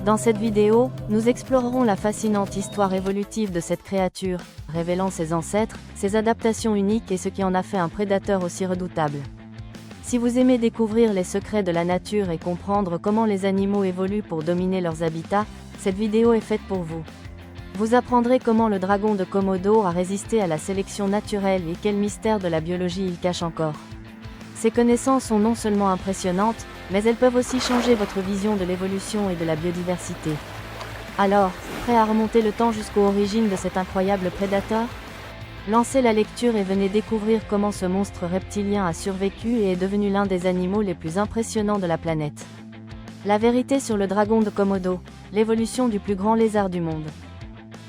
Dans cette vidéo, nous explorerons la fascinante histoire évolutive de cette créature, révélant ses ancêtres, ses adaptations uniques et ce qui en a fait un prédateur aussi redoutable. Si vous aimez découvrir les secrets de la nature et comprendre comment les animaux évoluent pour dominer leurs habitats, cette vidéo est faite pour vous. Vous apprendrez comment le dragon de Komodo a résisté à la sélection naturelle et quel mystère de la biologie il cache encore. Ces connaissances sont non seulement impressionnantes, mais elles peuvent aussi changer votre vision de l'évolution et de la biodiversité. Alors, prêt à remonter le temps jusqu'aux origines de cet incroyable prédateur ? Lancez la lecture et venez découvrir comment ce monstre reptilien a survécu et est devenu l'un des animaux les plus impressionnants de la planète. La vérité sur le dragon de Komodo, l'évolution du plus grand lézard du monde.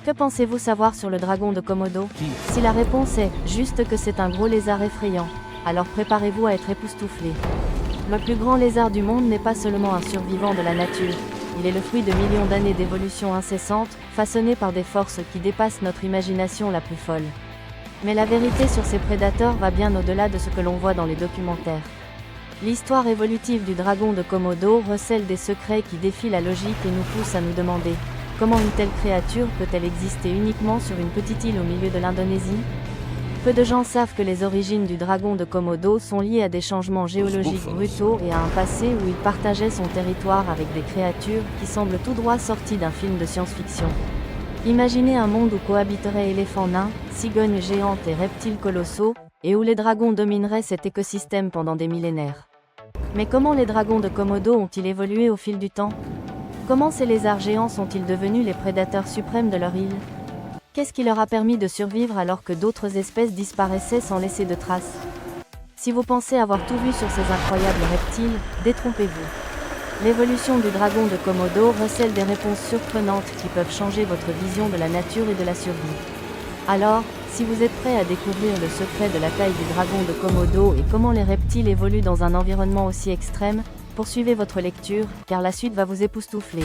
Que pensez-vous savoir sur le dragon de Komodo ? Si la réponse est « juste que c'est un gros lézard effrayant », alors préparez-vous à être époustouflé. Le plus grand lézard du monde n'est pas seulement un survivant de la nature, il est le fruit de millions d'années d'évolution incessante, façonné par des forces qui dépassent notre imagination la plus folle. Mais la vérité sur ces prédateurs va bien au-delà de ce que l'on voit dans les documentaires. L'histoire évolutive du dragon de Komodo recèle des secrets qui défient la logique et nous poussent à nous demander comment une telle créature peut-elle exister uniquement sur une petite île au milieu de l'Indonésie ? Peu de gens savent que les origines du dragon de Komodo sont liées à des changements géologiques brutaux et à un passé où il partageait son territoire avec des créatures qui semblent tout droit sorties d'un film de science-fiction. Imaginez un monde où cohabiteraient éléphants nains, cigognes géantes et reptiles colossaux, et où les dragons domineraient cet écosystème pendant des millénaires. Mais comment les dragons de Komodo ont-ils évolué au fil du temps ? Comment ces lézards géants sont-ils devenus les prédateurs suprêmes de leur île ? Qu'est-ce qui leur a permis de survivre alors que d'autres espèces disparaissaient sans laisser de traces ? Si vous pensez avoir tout vu sur ces incroyables reptiles, détrompez-vous. L'évolution du dragon de Komodo recèle des réponses surprenantes qui peuvent changer votre vision de la nature et de la survie. Alors, si vous êtes prêt à découvrir le secret de la taille du dragon de Komodo et comment les reptiles évoluent dans un environnement aussi extrême, poursuivez votre lecture, car la suite va vous époustoufler.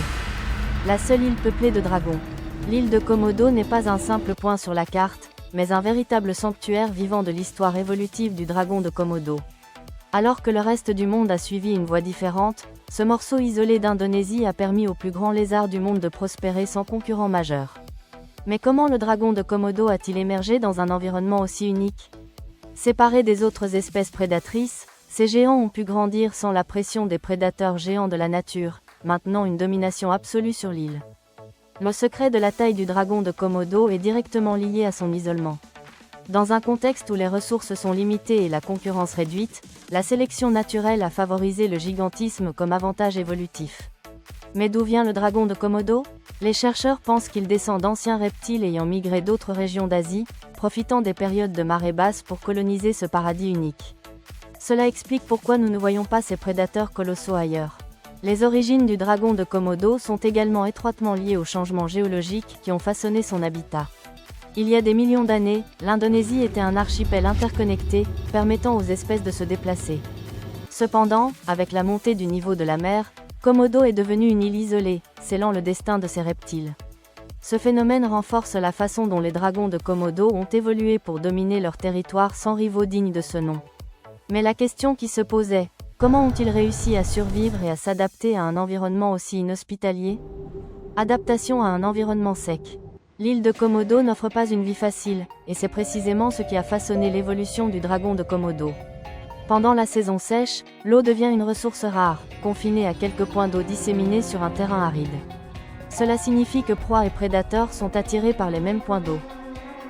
La seule île peuplée de dragons. L'île de Komodo n'est pas un simple point sur la carte, mais un véritable sanctuaire vivant de l'histoire évolutive du dragon de Komodo. Alors que le reste du monde a suivi une voie différente, ce morceau isolé d'Indonésie a permis au plus grand lézard du monde de prospérer sans concurrent majeur. Mais comment le dragon de Komodo a-t-il émergé dans un environnement aussi unique ? Séparés des autres espèces prédatrices, ces géants ont pu grandir sans la pression des prédateurs géants de la nature, maintenant une domination absolue sur l'île. Le secret de la taille du dragon de Komodo est directement lié à son isolement. Dans un contexte où les ressources sont limitées et la concurrence réduite, la sélection naturelle a favorisé le gigantisme comme avantage évolutif. Mais d'où vient le dragon de Komodo ? Les chercheurs pensent qu'il descend d'anciens reptiles ayant migré d'autres régions d'Asie, profitant des périodes de marée basse pour coloniser ce paradis unique. Cela explique pourquoi nous ne voyons pas ces prédateurs colossaux ailleurs. Les origines du dragon de Komodo sont également étroitement liées aux changements géologiques qui ont façonné son habitat. Il y a des millions d'années, l'Indonésie était un archipel interconnecté, permettant aux espèces de se déplacer. Cependant, avec la montée du niveau de la mer, Komodo est devenue une île isolée, scellant le destin de ces reptiles. Ce phénomène renforce la façon dont les dragons de Komodo ont évolué pour dominer leur territoire sans rivaux dignes de ce nom. Mais la question qui se posait, comment ont-ils réussi à survivre et à s'adapter à un environnement aussi inhospitalier ? Adaptation à un environnement sec. L'île de Komodo n'offre pas une vie facile, et c'est précisément ce qui a façonné l'évolution du dragon de Komodo. Pendant la saison sèche, l'eau devient une ressource rare, confinée à quelques points d'eau disséminés sur un terrain aride. Cela signifie que proies et prédateurs sont attirés par les mêmes points d'eau.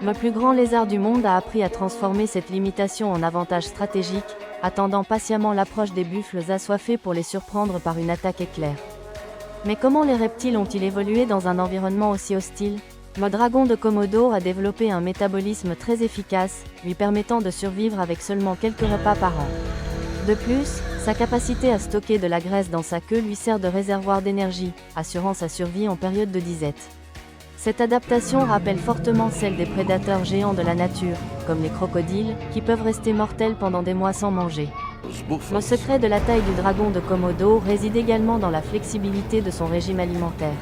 Le plus grand lézard du monde a appris à transformer cette limitation en avantage stratégique, attendant patiemment l'approche des buffles assoiffés pour les surprendre par une attaque éclair. Mais comment les reptiles ont-ils évolué dans un environnement aussi hostile ? Le dragon de Komodo a développé un métabolisme très efficace, lui permettant de survivre avec seulement quelques repas par an. De plus, sa capacité à stocker de la graisse dans sa queue lui sert de réservoir d'énergie, assurant sa survie en période de disette. Cette adaptation rappelle fortement celle des prédateurs géants de la nature, comme les crocodiles, qui peuvent rester mortels pendant des mois sans manger. Le secret de la taille du dragon de Komodo réside également dans la flexibilité de son régime alimentaire.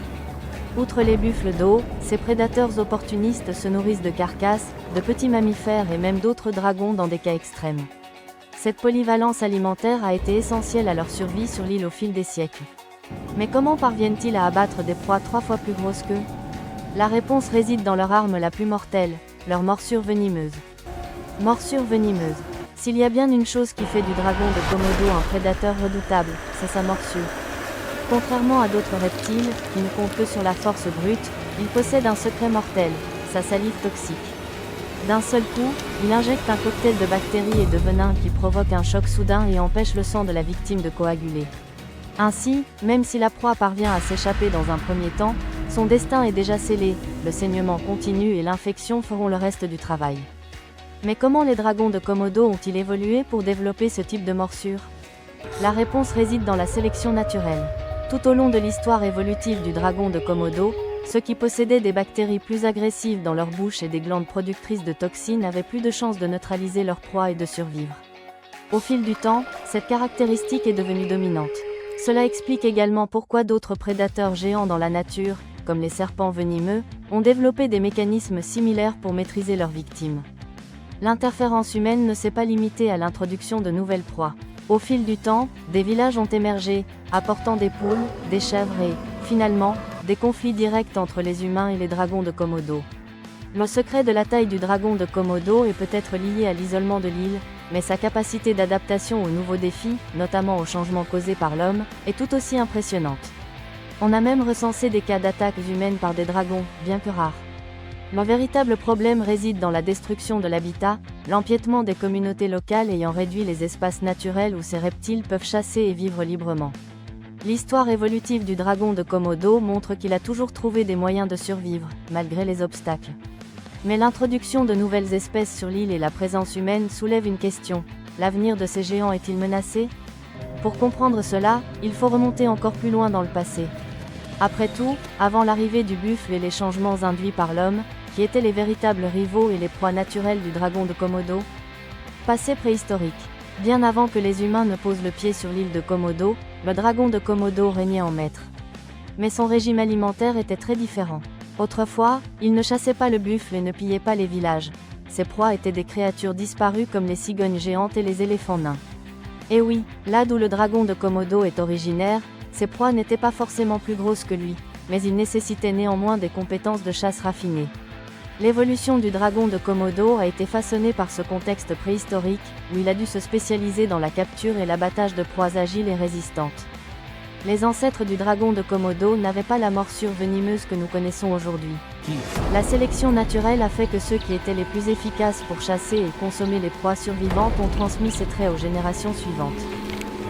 Outre les buffles d'eau, ces prédateurs opportunistes se nourrissent de carcasses, de petits mammifères et même d'autres dragons dans des cas extrêmes. Cette polyvalence alimentaire a été essentielle à leur survie sur l'île au fil des siècles. Mais comment parviennent-ils à abattre des proies 3 fois plus grosses qu'eux? La réponse réside dans leur arme la plus mortelle, leur morsure venimeuse. Morsure venimeuse. S'il y a bien une chose qui fait du dragon de Komodo un prédateur redoutable, c'est sa morsure. Contrairement à d'autres reptiles, qui ne comptent que sur la force brute, il possède un secret mortel, sa salive toxique. D'un seul coup, il injecte un cocktail de bactéries et de venin qui provoque un choc soudain et empêche le sang de la victime de coaguler. Ainsi, même si la proie parvient à s'échapper dans un premier temps, son destin est déjà scellé, le saignement continue et l'infection feront le reste du travail. Mais comment les dragons de Komodo ont-ils évolué pour développer ce type de morsure? La réponse réside dans la sélection naturelle. Tout au long de l'histoire évolutive du dragon de Komodo, ceux qui possédaient des bactéries plus agressives dans leur bouche et des glandes productrices de toxines avaient plus de chances de neutraliser leur proie et de survivre. Au fil du temps, cette caractéristique est devenue dominante. Cela explique également pourquoi d'autres prédateurs géants dans la nature, comme les serpents venimeux, ont développé des mécanismes similaires pour maîtriser leurs victimes. L'interférence humaine ne s'est pas limitée à l'introduction de nouvelles proies. Au fil du temps, des villages ont émergé, apportant des poules, des chèvres et, finalement, des conflits directs entre les humains et les dragons de Komodo. Le secret de la taille du dragon de Komodo est peut-être lié à l'isolement de l'île, mais sa capacité d'adaptation aux nouveaux défis, notamment aux changements causés par l'homme, est tout aussi impressionnante. On a même recensé des cas d'attaques humaines par des dragons, bien que rares. Le véritable problème réside dans la destruction de l'habitat, l'empiètement des communautés locales ayant réduit les espaces naturels où ces reptiles peuvent chasser et vivre librement. L'histoire évolutive du dragon de Komodo montre qu'il a toujours trouvé des moyens de survivre, malgré les obstacles. Mais l'introduction de nouvelles espèces sur l'île et la présence humaine soulèvent une question: l'avenir de ces géants est-il menacé? Pour comprendre cela, il faut remonter encore plus loin dans le passé. Après tout, avant l'arrivée du buffle et les changements induits par l'homme, qui étaient les véritables rivaux et les proies naturelles du dragon de Komodo? Passé préhistorique. Bien avant que les humains ne posent le pied sur l'île de Komodo, le dragon de Komodo régnait en maître. Mais son régime alimentaire était très différent. Autrefois, il ne chassait pas le buffle et ne pillait pas les villages. Ses proies étaient des créatures disparues comme les cigognes géantes et les éléphants nains. Et oui, là d'où le dragon de Komodo est originaire, ses proies n'étaient pas forcément plus grosses que lui, mais il nécessitait néanmoins des compétences de chasse raffinées. L'évolution du dragon de Komodo a été façonnée par ce contexte préhistorique, où il a dû se spécialiser dans la capture et l'abattage de proies agiles et résistantes. Les ancêtres du dragon de Komodo n'avaient pas la morsure venimeuse que nous connaissons aujourd'hui. La sélection naturelle a fait que ceux qui étaient les plus efficaces pour chasser et consommer les proies survivantes ont transmis ces traits aux générations suivantes.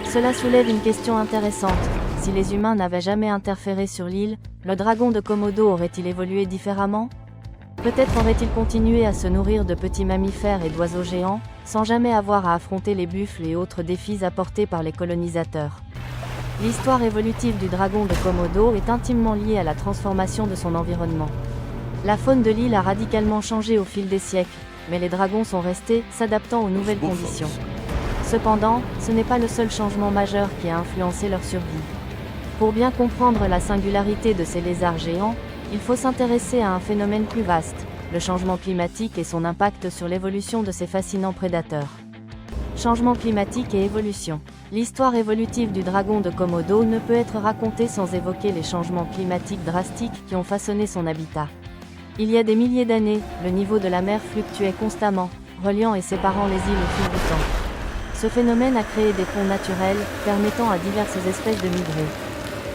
Cela soulève une question intéressante: si les humains n'avaient jamais interféré sur l'île, le dragon de Komodo aurait-il évolué différemment? Peut-être aurait-il continué à se nourrir de petits mammifères et d'oiseaux géants, sans jamais avoir à affronter les buffles et autres défis apportés par les colonisateurs. L'histoire évolutive du dragon de Komodo est intimement liée à la transformation de son environnement. La faune de l'île a radicalement changé au fil des siècles, mais les dragons sont restés, s'adaptant aux nouvelles conditions. Cependant, ce n'est pas le seul changement majeur qui a influencé leur survie. Pour bien comprendre la singularité de ces lézards géants, il faut s'intéresser à un phénomène plus vaste, le changement climatique et son impact sur l'évolution de ces fascinants prédateurs. Changement climatique et évolution. L'histoire évolutive du dragon de Komodo ne peut être racontée sans évoquer les changements climatiques drastiques qui ont façonné son habitat. Il y a des milliers d'années, le niveau de la mer fluctuait constamment, reliant et séparant les îles au fil du temps. Ce phénomène a créé des ponts naturels, permettant à diverses espèces de migrer.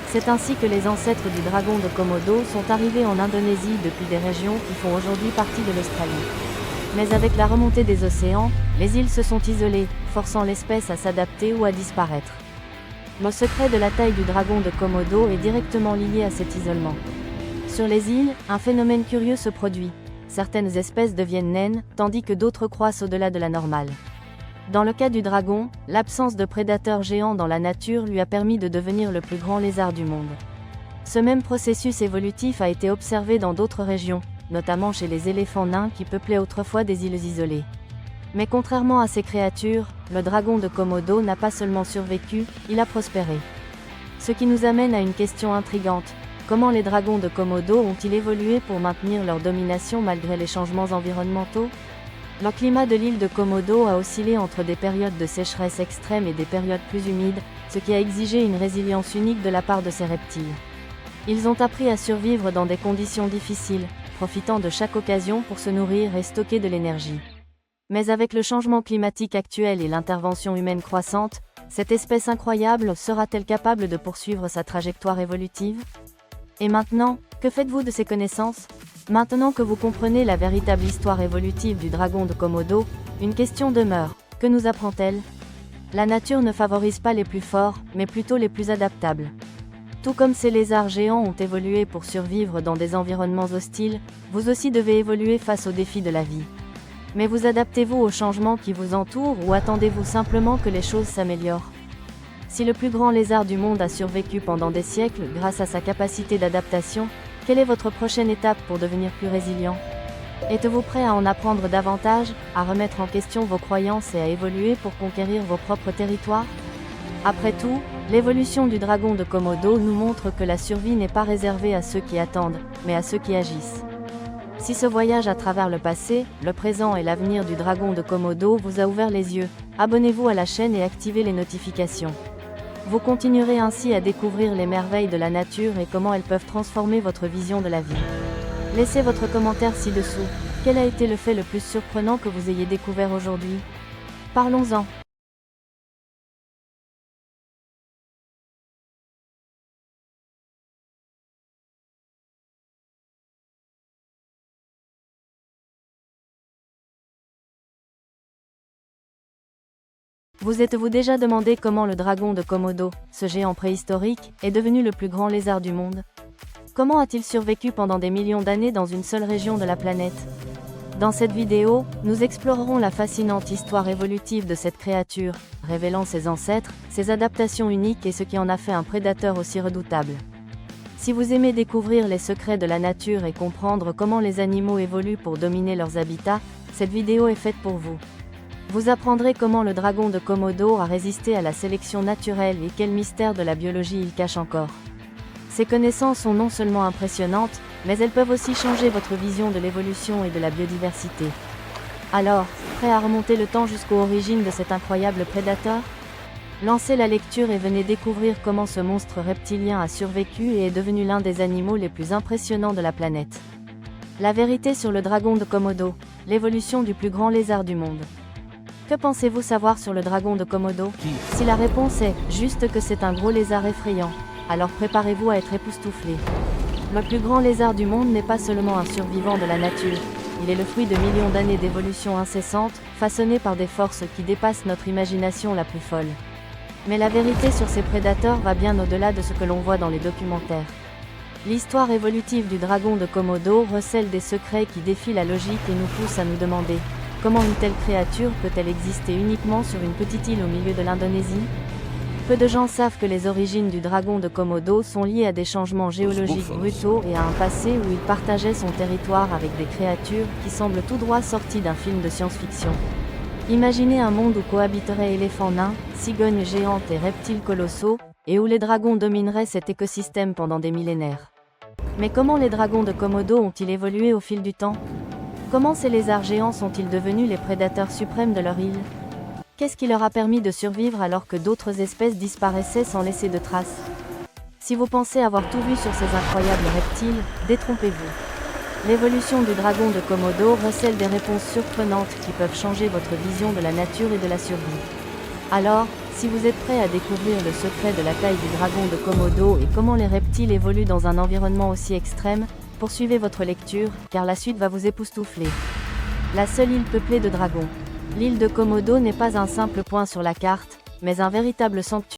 C'est ainsi que les ancêtres du dragon de Komodo sont arrivés en Indonésie depuis des régions qui font aujourd'hui partie de l'Australie. Mais avec la remontée des océans, les îles se sont isolées, forçant l'espèce à s'adapter ou à disparaître. Le secret de la taille du dragon de Komodo est directement lié à cet isolement. Sur les îles, un phénomène curieux se produit. Certaines espèces deviennent naines, tandis que d'autres croissent au-delà de la normale. Dans le cas du dragon, l'absence de prédateurs géants dans la nature lui a permis de devenir le plus grand lézard du monde. Ce même processus évolutif a été observé dans d'autres régions, notamment chez les éléphants nains qui peuplaient autrefois des îles isolées. Mais contrairement à ces créatures, le dragon de Komodo n'a pas seulement survécu, il a prospéré. Ce qui nous amène à une question intrigante: comment les dragons de Komodo ont-ils évolué pour maintenir leur domination malgré les changements environnementaux? Le climat de l'île de Komodo a oscillé entre des périodes de sécheresse extrême et des périodes plus humides, ce qui a exigé une résilience unique de la part de ces reptiles. Ils ont appris à survivre dans des conditions difficiles, profitant de chaque occasion pour se nourrir et stocker de l'énergie. Mais avec le changement climatique actuel et l'intervention humaine croissante, cette espèce incroyable sera-t-elle capable de poursuivre sa trajectoire évolutive? Et maintenant, que faites-vous de ces connaissances? Maintenant que vous comprenez la véritable histoire évolutive du dragon de Komodo, une question demeure. Que nous apprend-elle? La nature ne favorise pas les plus forts, mais plutôt les plus adaptables. Tout comme ces lézards géants ont évolué pour survivre dans des environnements hostiles, vous aussi devez évoluer face aux défis de la vie. Mais vous adaptez-vous aux changements qui vous entourent ou attendez-vous simplement que les choses s'améliorent? Si le plus grand lézard du monde a survécu pendant des siècles grâce à sa capacité d'adaptation, quelle est votre prochaine étape pour devenir plus résilient? Êtes-vous prêt à en apprendre davantage, à remettre en question vos croyances et à évoluer pour conquérir vos propres territoires? Après tout, l'évolution du dragon de Komodo nous montre que la survie n'est pas réservée à ceux qui attendent, mais à ceux qui agissent. Si ce voyage à travers le passé, le présent et l'avenir du dragon de Komodo vous a ouvert les yeux, abonnez-vous à la chaîne et activez les notifications. Vous continuerez ainsi à découvrir les merveilles de la nature et comment elles peuvent transformer votre vision de la vie. Laissez votre commentaire ci-dessous. Quel a été le fait le plus surprenant que vous ayez découvert aujourd'hui? Parlons-en. Vous êtes-vous déjà demandé comment le dragon de Komodo, ce géant préhistorique, est devenu le plus grand lézard du monde? Comment a-t-il survécu pendant des millions d'années dans une seule région de la planète? Dans cette vidéo, nous explorerons la fascinante histoire évolutive de cette créature, révélant ses ancêtres, ses adaptations uniques et ce qui en a fait un prédateur aussi redoutable. Si vous aimez découvrir les secrets de la nature et comprendre comment les animaux évoluent pour dominer leurs habitats, cette vidéo est faite pour vous. Vous apprendrez comment le dragon de Komodo a résisté à la sélection naturelle et quel mystère de la biologie il cache encore. Ces connaissances sont non seulement impressionnantes, mais elles peuvent aussi changer votre vision de l'évolution et de la biodiversité. Alors, prêt à remonter le temps jusqu'aux origines de cet incroyable prédateur? Lancez la lecture et venez découvrir comment ce monstre reptilien a survécu et est devenu l'un des animaux les plus impressionnants de la planète. La vérité sur le dragon de Komodo, l'évolution du plus grand lézard du monde. Que pensez-vous savoir sur le dragon de Komodo? Si la réponse est « juste que c'est un gros lézard effrayant », alors préparez-vous à être époustouflé. Le plus grand lézard du monde n'est pas seulement un survivant de la nature, il est le fruit de millions d'années d'évolution incessante, façonné par des forces qui dépassent notre imagination la plus folle. Mais la vérité sur ces prédateurs va bien au-delà de ce que l'on voit dans les documentaires. L'histoire évolutive du dragon de Komodo recèle des secrets qui défient la logique et nous poussent à nous demander: comment une telle créature peut-elle exister uniquement sur une petite île au milieu de l'Indonésie? Peu de gens savent que les origines du dragon de Komodo sont liées à des changements géologiques brutaux et à un passé où il partageait son territoire avec des créatures qui semblent tout droit sorties d'un film de science-fiction. Imaginez un monde où cohabiteraient éléphants nains, cigognes géantes et reptiles colossaux, et où les dragons domineraient cet écosystème pendant des millénaires. Mais comment les dragons de Komodo ont-ils évolué au fil du temps? Comment ces lézards géants sont-ils devenus les prédateurs suprêmes de leur île? Qu'est-ce qui leur a permis de survivre alors que d'autres espèces disparaissaient sans laisser de traces? Si vous pensez avoir tout vu sur ces incroyables reptiles, détrompez-vous. L'évolution du dragon de Komodo recèle des réponses surprenantes qui peuvent changer votre vision de la nature et de la survie. Alors, si vous êtes prêt à découvrir le secret de la taille du dragon de Komodo et comment les reptiles évoluent dans un environnement aussi extrême, poursuivez votre lecture, car la suite va vous époustoufler. La seule île peuplée de dragons. L'île de Komodo n'est pas un simple point sur la carte, mais un véritable sanctuaire.